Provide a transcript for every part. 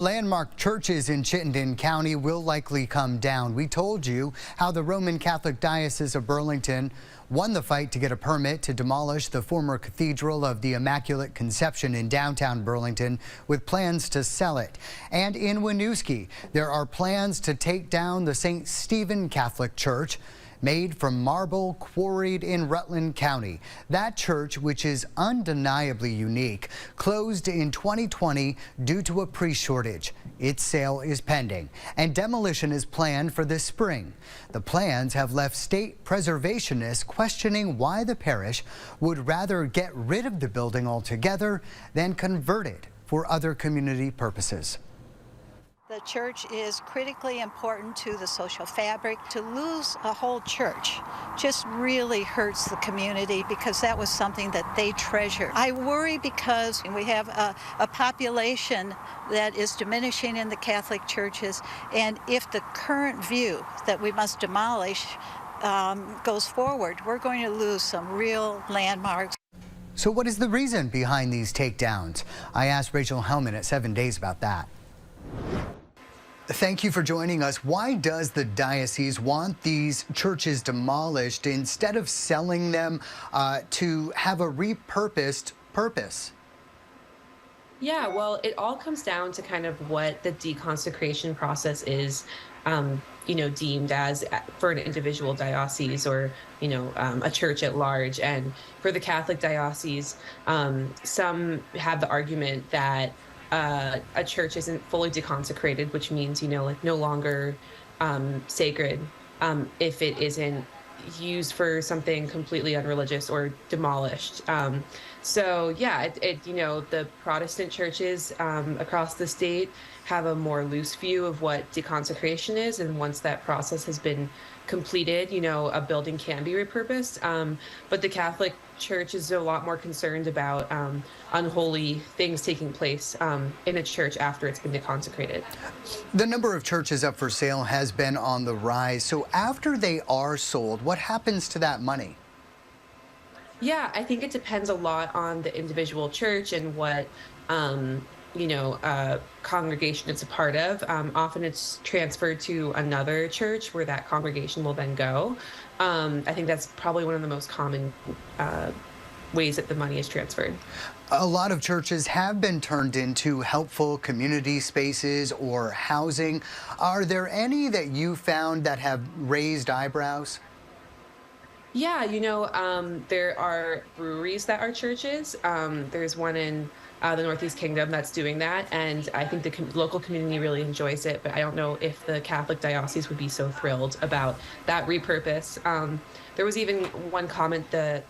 Landmark churches in Chittenden County will likely come down. We told you how the Roman Catholic Diocese of Burlington won the fight to get a permit to demolish the former Cathedral of the Immaculate Conception in downtown Burlington, with plans to sell it. And in Winooski, there are plans to take down the St. Stephen Catholic Church, made from marble quarried in Rutland County. That church, which is undeniably unique, closed in 2020 due to a priest shortage. Its sale is pending, and demolition is planned for this spring. The plans have left state preservationists questioning why the parish would rather get rid of the building altogether than convert it for other community purposes. The church is critically important to the social fabric. To lose a whole church just really hurts the community because that was something that they treasured. I worry because we have a population that is diminishing in the Catholic churches, and if the current view that we must demolish goes forward, we're going to lose some real landmarks. So what is the reason behind these takedowns? I asked Rachel Hellman at 7 Days about that. Thank you for joining us. Why does the diocese want these churches demolished instead of selling them to have a repurposed purpose? Yeah, well, it all comes down to kind of what the deconsecration process is, deemed as for an individual diocese or, a church at large. And for the Catholic diocese, some have the argument that a church isn't fully deconsecrated, which means, no longer sacred if it isn't used for something completely unreligious or demolished. So yeah, the Protestant churches across the state have a more loose view of what deconsecration is, and once that process has been completed, a building can be repurposed. But the Catholic Church is a lot more concerned about unholy things taking place in a church after it's been deconsecrated. The number of churches up for sale has been on the rise. So after they are sold, what happens to that money? Yeah, I think it depends a lot on the individual church and what congregation it's a part of. Often it's transferred to another church where that congregation will then go. I think that's probably one of the most common ways that the money is transferred. A lot of churches have been turned into helpful community spaces or housing. Are there any that you found that have raised eyebrows? Yeah, there are breweries that are churches. There's one in the Northeast Kingdom that's doing that, and I think the local community really enjoys it, but I don't know if the Catholic diocese would be so thrilled about that repurpose. There was even one comment that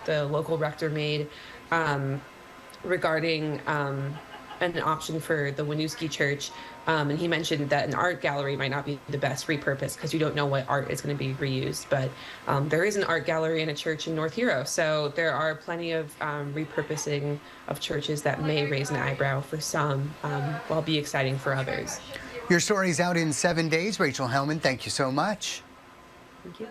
the local rector made regarding an option for the Winooski Church, and he mentioned that an art gallery might not be the best repurpose because you don't know what art is going to be reused, but there is an art gallery in a church in North Hero, so there are plenty of repurposing of churches that may raise an eyebrow for some while be exciting for others. Your story's out in 7 days. Rachel Hellman, thank you so much. Thank you.